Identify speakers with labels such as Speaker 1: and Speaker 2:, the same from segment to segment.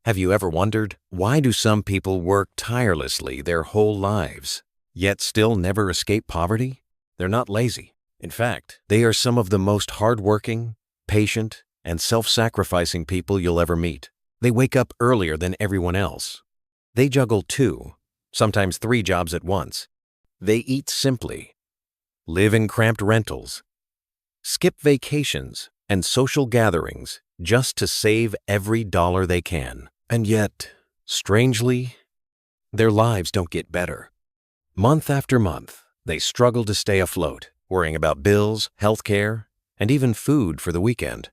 Speaker 1: Have you ever wondered, why do some people work tirelessly their whole lives, yet still never escape poverty? They're not lazy. In fact, they are some of the most hardworking, patient, and self-sacrificing people you'll ever meet. They wake up earlier than everyone else. They juggle 2, sometimes 3 jobs at once. They eat simply, live in cramped rentals, skip vacations and social gatherings just to save every dollar they can. And yet, strangely, their lives don't get better. Month after month, they struggle to stay afloat, worrying about bills, healthcare, and even food for the weekend.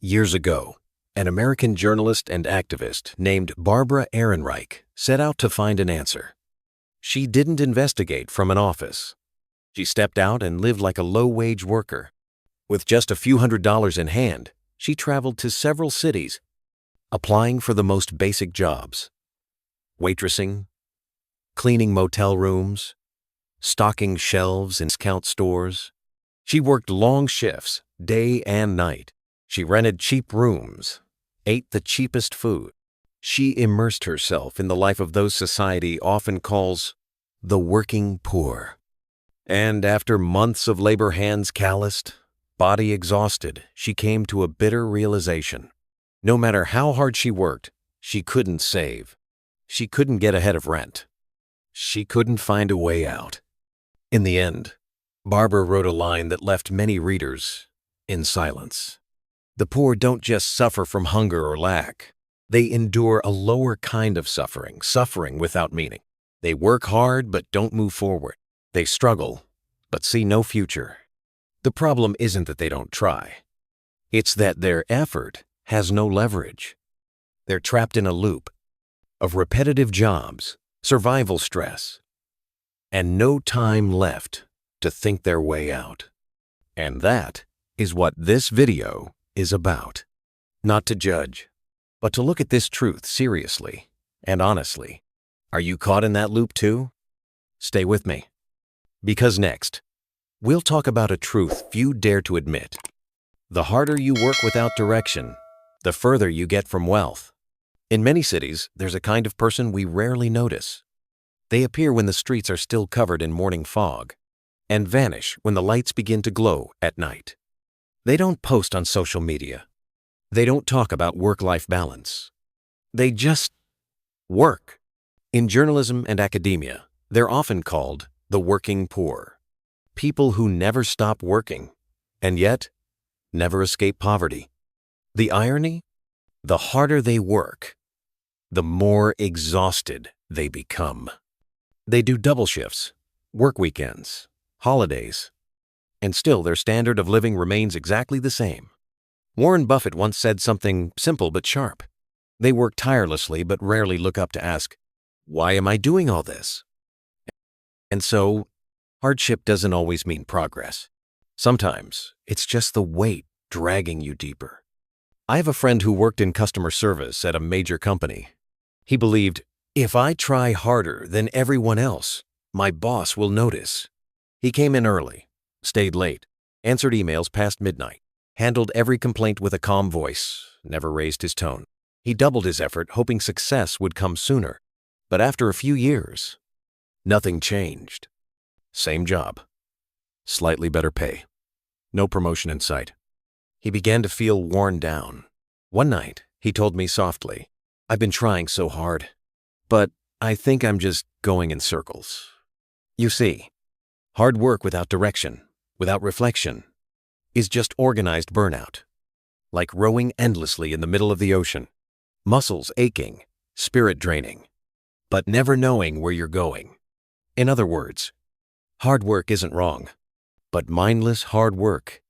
Speaker 1: Years ago, an American journalist and activist named Barbara Ehrenreich set out to find an answer. She didn't investigate from an office. She stepped out and lived like a low-wage worker. With just a few $100s in hand, she traveled to several cities, applying for the most basic jobs: waitressing, cleaning motel rooms, stocking shelves in discount stores. She worked long shifts, day and night. She rented cheap rooms, ate the cheapest food. She immersed herself in the life of those society often calls the working poor. And after months of labor, hands calloused, body exhausted, she came to a bitter realization. No matter how hard she worked, she couldn't save. She couldn't get ahead of rent. She couldn't find a way out. In the end, Barbara wrote a line that left many readers in silence. The poor don't just suffer from hunger or lack. They endure a lower kind of suffering, suffering without meaning. They work hard but don't move forward. They struggle but see no future. The problem isn't that they don't try. It's that their effort has no leverage. They're trapped in a loop of repetitive jobs, survival stress, and no time left to think their way out. And that is what this video is about. Not to judge, but to look at this truth seriously and honestly. Are you caught in that loop too? Stay with me, because next, we'll talk about a truth few dare to admit. The harder you work without direction, the further you get from wealth. In many cities, there's a kind of person we rarely notice. They appear when the streets are still covered in morning fog and vanish when the lights begin to glow at night. They don't post on social media. They don't talk about work-life balance. They just work. In journalism and academia, they're often called the working poor. People who never stop working and yet never escape poverty. The irony? The harder they work, the more exhausted they become. They do double shifts, work weekends, holidays, and still their standard of living remains exactly the same. Warren Buffett once said something simple but sharp. They work tirelessly but rarely look up to ask, why am I doing all this? And so, hardship doesn't always mean progress. Sometimes it's just the weight dragging you deeper. I have a friend who worked in customer service at a major company. He believed, if I try harder than everyone else, my boss will notice. He came in early, stayed late, answered emails past midnight, handled every complaint with a calm voice, never raised his tone. He doubled his effort, hoping success would come sooner. But after a few years, nothing changed. Same job, slightly better pay, no promotion in sight. He began to feel worn down. One night, he told me softly, I've been trying so hard, but I think I'm just going in circles. You see, hard work without direction, without reflection, is just organized burnout. Like rowing endlessly in the middle of the ocean, muscles aching, spirit draining, but never knowing where you're going. In other words, hard work isn't wrong, but mindless hard work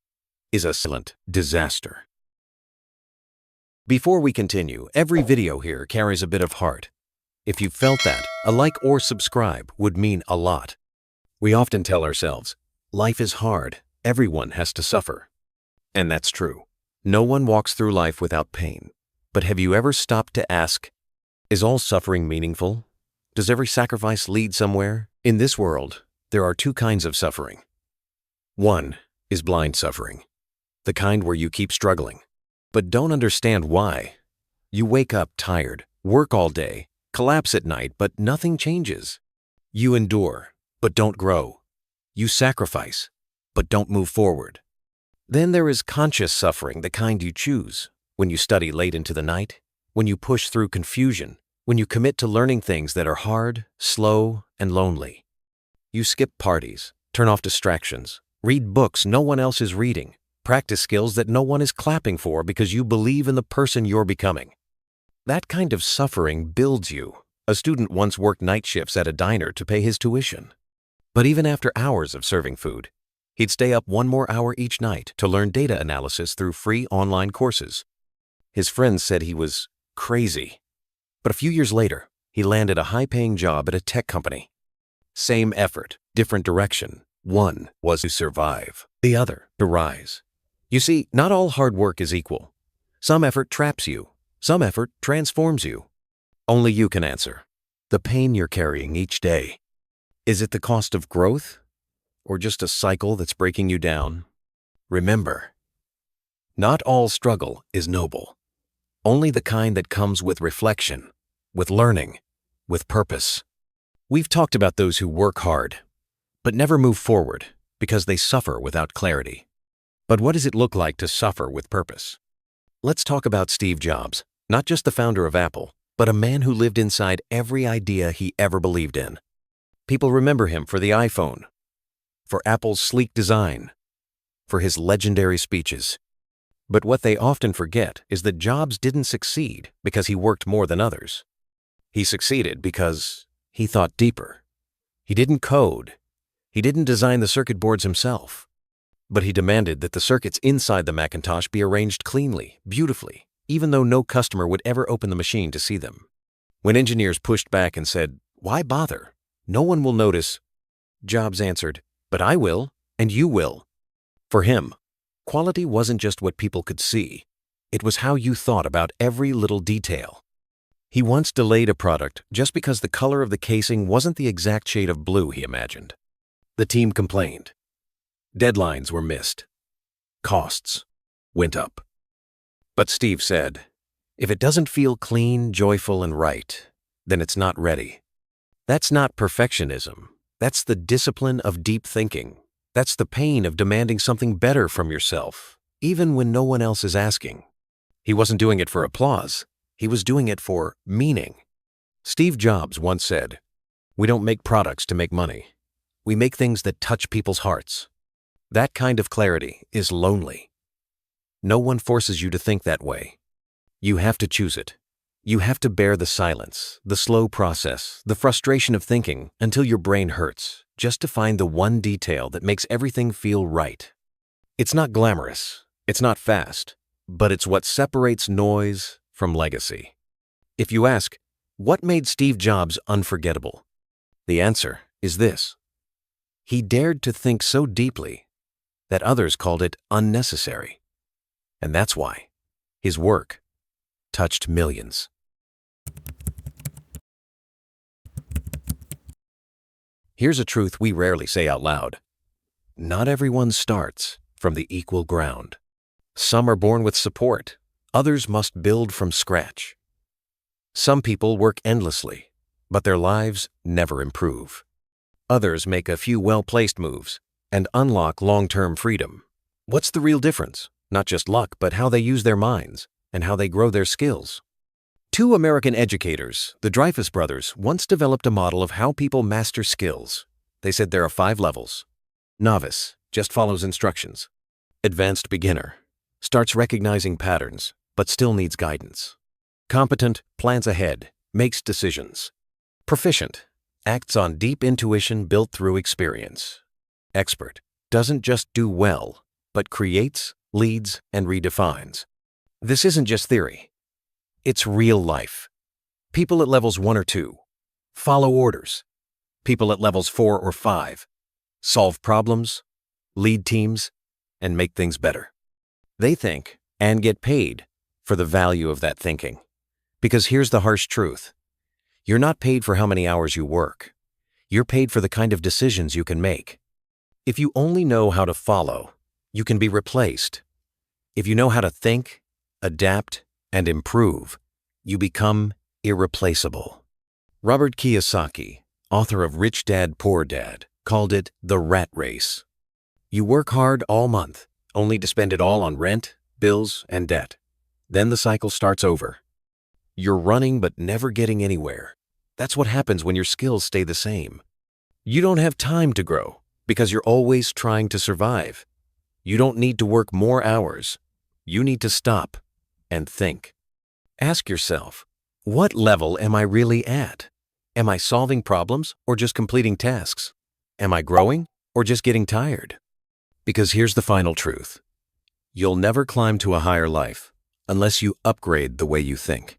Speaker 1: is a silent disaster. Before we continue, every video here carries a bit of heart. If you felt that, a like or subscribe would mean a lot. We often tell ourselves, life is hard, everyone has to suffer. And that's true. No one walks through life without pain. But have you ever stopped to ask, is all suffering meaningful? Does every sacrifice lead somewhere? In this world, there are 2 kinds of suffering. One is blind suffering, the kind where you keep struggling, but don't understand why. You wake up tired, work all day, collapse at night, but nothing changes. You endure, but don't grow. You sacrifice, but don't move forward. Then there is conscious suffering, the kind you choose, when you study late into the night, when you push through confusion, when you commit to learning things that are hard, slow, and lonely. You skip parties, turn off distractions, read books no one else is reading, practice skills that no one is clapping for because you believe in the person you're becoming. That kind of suffering builds you. A student once worked night shifts at a diner to pay his tuition. But even after hours of serving food, he'd stay up one more hour each night to learn data analysis through free online courses. His friends said he was crazy. But a few years later, he landed a high-paying job at a tech company. Same effort, different direction. One was to survive, the other to rise. You see, not all hard work is equal. Some effort traps you. Some effort transforms you. Only you can answer. The pain you're carrying each day. Is it the cost of growth? Or just a cycle that's breaking you down? Remember, not all struggle is noble. Only the kind that comes with reflection, with learning, with purpose. We've talked about those who work hard, but never move forward because they suffer without clarity. But what does it look like to suffer with purpose? Let's talk about Steve Jobs, not just the founder of Apple, but a man who lived inside every idea he ever believed in. People remember him for the iPhone, for Apple's sleek design, for his legendary speeches. But what they often forget is that Jobs didn't succeed because he worked more than others. He succeeded because he thought deeper. He didn't code. He didn't design the circuit boards himself. But he demanded that the circuits inside the Macintosh be arranged cleanly, beautifully, even though no customer would ever open the machine to see them. When engineers pushed back and said, "Why bother? No one will notice," Jobs answered, "But I will, and you will." For him, quality wasn't just what people could see. It was how you thought about every little detail. He once delayed a product just because the color of the casing wasn't the exact shade of blue he imagined. The team complained. Deadlines were missed. Costs went up. But Steve said, "If it doesn't feel clean, joyful, and right, then it's not ready." That's not perfectionism. That's the discipline of deep thinking. That's the pain of demanding something better from yourself, even when no one else is asking. He wasn't doing it for applause. He was doing it for meaning. Steve Jobs once said, "We don't make products to make money. We make things that touch people's hearts." That kind of clarity is lonely. No one forces you to think that way. You have to choose it. You have to bear the silence, the slow process, the frustration of thinking until your brain hurts, just to find the one detail that makes everything feel right. It's not glamorous, it's not fast, but it's what separates noise from legacy. If you ask, what made Steve Jobs unforgettable? The answer is this. He dared to think so deeply that others called it unnecessary. And that's why his work touched millions. Here's a truth we rarely say out loud. Not everyone starts from the equal ground. Some are born with support. Others must build from scratch. Some people work endlessly, but their lives never improve. Others make a few well-placed moves and unlock long-term freedom. What's the real difference? Not just luck, but how they use their minds and how they grow their skills. Two American educators, the Dreyfus brothers, once developed a model of how people master skills. They said there are 5 levels. Novice, just follows instructions. Advanced beginner, starts recognizing patterns, but still needs guidance. Competent, plans ahead, makes decisions. Proficient, acts on deep intuition built through experience. Expert, doesn't just do well, but creates, leads, and redefines. This isn't just theory. It's real life. People at levels 1 or 2 follow orders. People at levels 4 or 5 solve problems, lead teams, and make things better. They think and get paid for the value of that thinking. Because here's the harsh truth. You're not paid for how many hours you work. You're paid for the kind of decisions you can make. If you only know how to follow, you can be replaced. If you know how to think, adapt, and improve, You become irreplaceable. Robert Kiyosaki, author of Rich Dad, Poor Dad, called it the rat race. You work hard all month, only to spend it all on rent, bills, and debt. Then the cycle starts over. You're running but never getting anywhere. That's what happens when your skills stay the same. You don't have time to grow because you're always trying to survive. You don't need to work more hours. You need to stop and think. Ask yourself, what level am I really at? Am I solving problems or just completing tasks? Am I growing or just getting tired? Because here's the final truth. You'll never climb to a higher life unless you upgrade the way you think.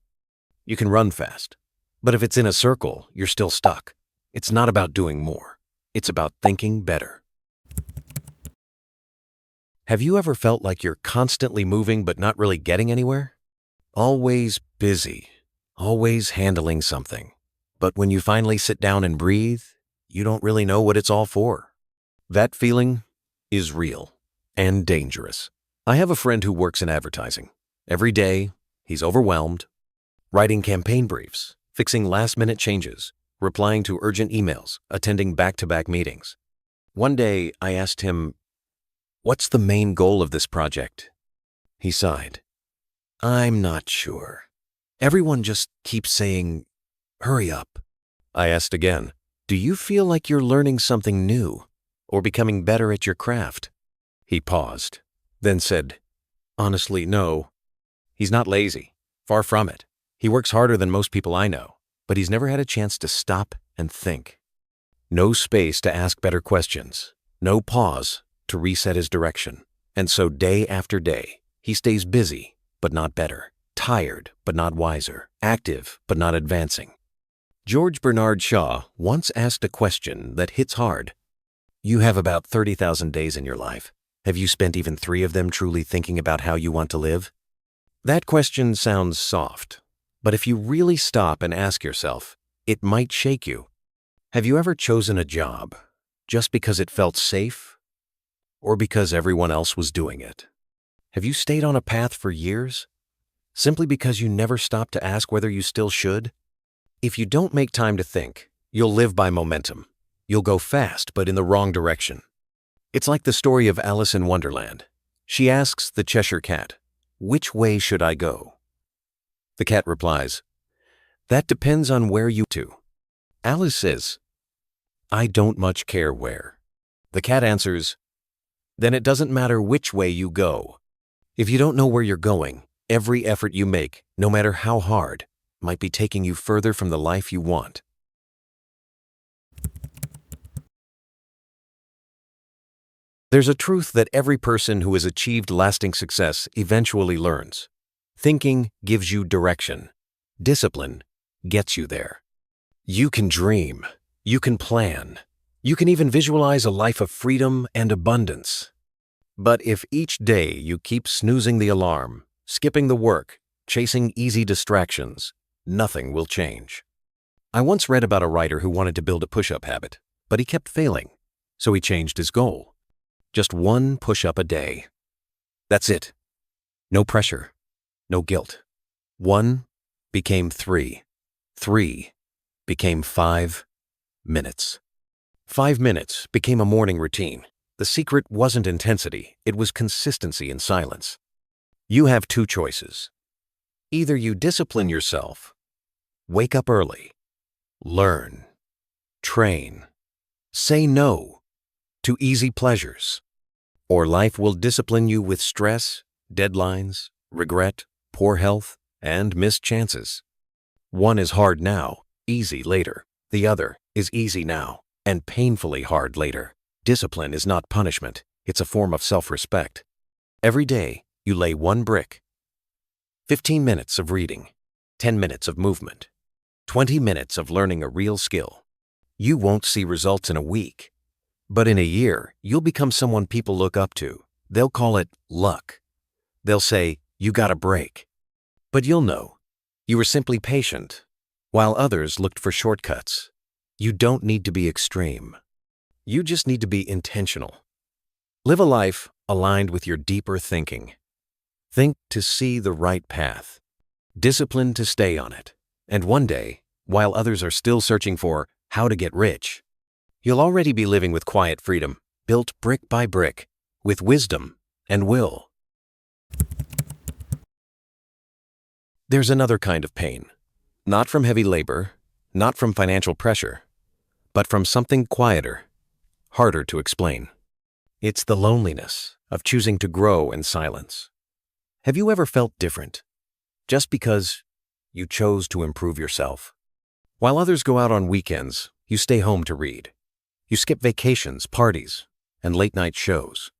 Speaker 1: You can run fast, but if it's in a circle, you're still stuck. It's not about doing more. It's about thinking better. Have you ever felt like you're constantly moving but not really getting anywhere? Always busy, always handling something. But when you finally sit down and breathe, you don't really know what it's all for. That feeling is real and dangerous. I have a friend who works in advertising. Every day, he's overwhelmed, writing campaign briefs, fixing last-minute changes, replying to urgent emails, attending back-to-back meetings. One day, I asked him, "What's the main goal of this project?" He sighed. "I'm not sure. Everyone just keeps saying, 'Hurry up.'" I asked again, "Do you feel like you're learning something new or becoming better at your craft?" He paused, then said, "Honestly, no." He's not lazy. Far from it. He works harder than most people I know, but he's never had a chance to stop and think. No space to ask better questions. No pause to reset his direction. And so day after day, he stays busy, but not better. Tired, but not wiser. Active, but not advancing. George Bernard Shaw once asked a question that hits hard. You have about 30,000 days in your life. Have you spent even 3 of them truly thinking about how you want to live? That question sounds soft, but if you really stop and ask yourself, it might shake you. Have you ever chosen a job just because it felt safe or because everyone else was doing it? Have you stayed on a path for years simply because you never stopped to ask whether you still should? If you don't make time to think, you'll live by momentum. You'll go fast, but in the wrong direction. It's like the story of Alice in Wonderland. She asks the Cheshire Cat, "Which way should I go?" The cat replies, "That depends on where you to." Alice says, "I don't much care where." The cat answers, "Then it doesn't matter which way you go." If you don't know where you're going, every effort you make, no matter how hard, might be taking you further from the life you want. There's a truth that every person who has achieved lasting success eventually learns. Thinking gives you direction. Discipline gets you there. You can dream. You can plan. You can even visualize a life of freedom and abundance. But if each day you keep snoozing the alarm, skipping the work, chasing easy distractions, nothing will change. I once read about a writer who wanted to build a push-up habit, but he kept failing, so he changed his goal. Just 1 push-up a day. That's it. No pressure, no guilt. 1 became 3. 3 became 5 minutes. 5 minutes became a morning routine. The secret wasn't intensity, it was consistency in silence. You have 2 choices. Either you discipline yourself, wake up early, learn, train, say no to easy pleasures, or life will discipline you with stress, deadlines, regret, poor health, and missed chances. One is hard now, easy later. The other is easy now, and painfully hard later. Discipline is not punishment, it's a form of self-respect. Every day, you lay 1 brick. 15 minutes of reading, 10 minutes of movement, 20 minutes of learning a real skill. You won't see results in a week, but in a year, you'll become someone people look up to. They'll call it luck. They'll say, "You got a break." But you'll know, you were simply patient, while others looked for shortcuts. You don't need to be extreme. You just need to be intentional. Live a life aligned with your deeper thinking. Think to see the right path. discipline to stay on it. And one day, while others are still searching for how to get rich, you'll already be living with quiet freedom, built brick by brick, with wisdom and will. There's another kind of pain, not from heavy labor, not from financial pressure, but from something quieter, harder to explain. It's the loneliness of choosing to grow in silence. Have you ever felt different just because you chose to improve yourself? While others go out on weekends, you stay home to read. You skip vacations, parties, and late-night shows.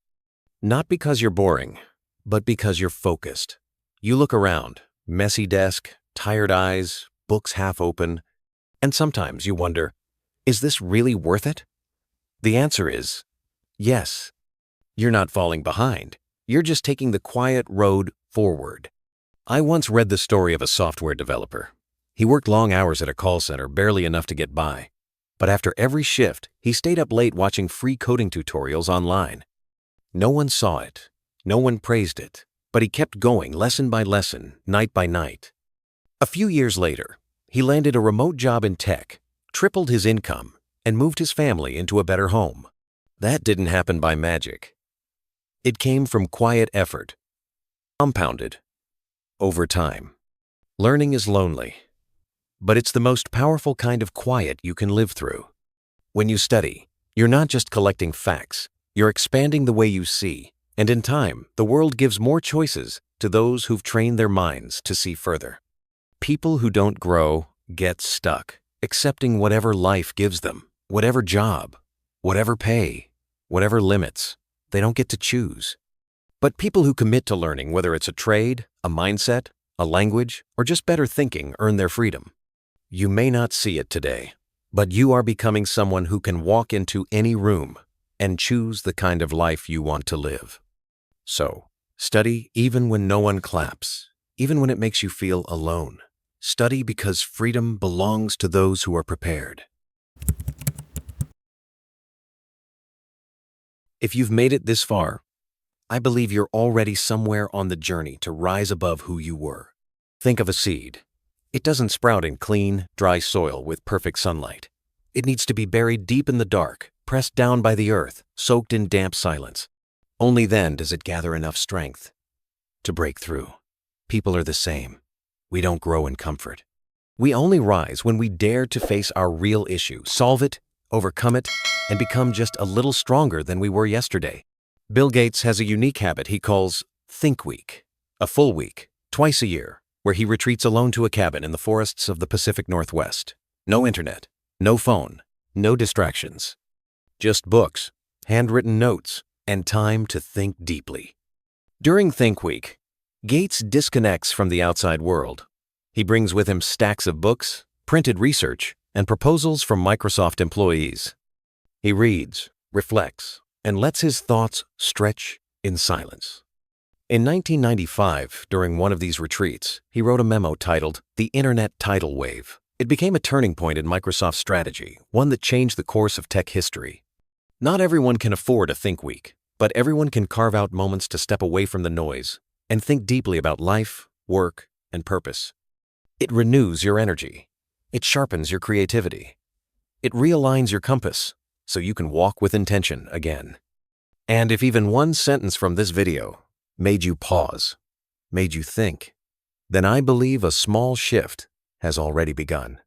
Speaker 1: Not because you're boring, but because you're focused. You look around, messy desk, tired eyes, books half open, and sometimes you wonder, is this really worth it? The answer is yes. You're not falling behind. You're just taking the quiet road forward. I once read the story of a software developer. He worked long hours at a call center, barely enough to get by. But after every shift, he stayed up late watching free coding tutorials online. No one saw it. No one praised it. But he kept going lesson by lesson, night by night. A few years later, he landed a remote job in tech, tripled his income, and moved his family into a better home. That didn't happen by magic. It came from quiet effort, compounded over time. Learning is lonely, but it's the most powerful kind of quiet you can live through. When you study, you're not just collecting facts, you're expanding the way you see, and in time, the world gives more choices to those who've trained their minds to see further. People who don't grow get stuck, accepting whatever life gives them, whatever job, whatever pay, whatever limits. They don't get to choose. But people who commit to learning, whether it's a trade, a mindset, a language, or just better thinking, earn their freedom. You may not see it today, but you are becoming someone who can walk into any room and choose the kind of life you want to live. So, study even when no one claps, even when it makes you feel alone. Study because freedom belongs to those who are prepared. If you've made it this far, I believe you're already somewhere on the journey to rise above who you were. Think of a seed. It doesn't sprout in clean, dry soil with perfect sunlight. It needs to be buried deep in the dark, pressed down by the earth, soaked in damp silence. Only then does it gather enough strength to break through. People are the same. We don't grow in comfort. We only rise when we dare to face our real issue, solve it, overcome it, and become just a little stronger than we were yesterday. Bill Gates has a unique habit he calls Think Week, a full week, twice a year, where he retreats alone to a cabin in the forests of the Pacific Northwest. No internet, no phone, no distractions. Just books, handwritten notes, and time to think deeply. During Think Week, Gates disconnects from the outside world. He brings with him stacks of books, printed research, and proposals from Microsoft employees. He reads, reflects, and lets his thoughts stretch in silence. In 1995, during one of these retreats, he wrote a memo titled The Internet Tidal Wave. It became a turning point in Microsoft's strategy, one that changed the course of tech history. Not everyone can afford a Think Week, but everyone can carve out moments to step away from the noise and think deeply about life, work, and purpose. It renews your energy. It sharpens your creativity. It realigns your compass so you can walk with intention again. And if even one sentence from this video made you pause, made you think, then I believe a small shift has already begun.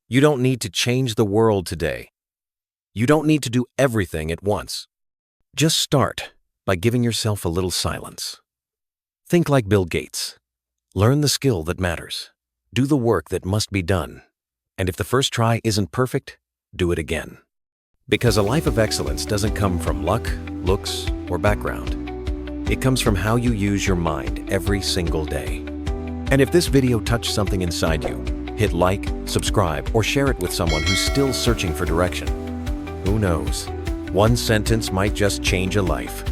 Speaker 1: You don't need to change the world today. You don't need to do everything at once. Just start by giving yourself a little silence. Think like Bill Gates. Learn the skill that matters. Do the work that must be done. And if the first try isn't perfect, do it again. Because a life of excellence doesn't come from luck, looks, or background. It comes from how you use your mind every single day. And if this video touched something inside you, hit like, subscribe, or share it with someone who's still searching for direction. Who knows? One sentence might just change a life.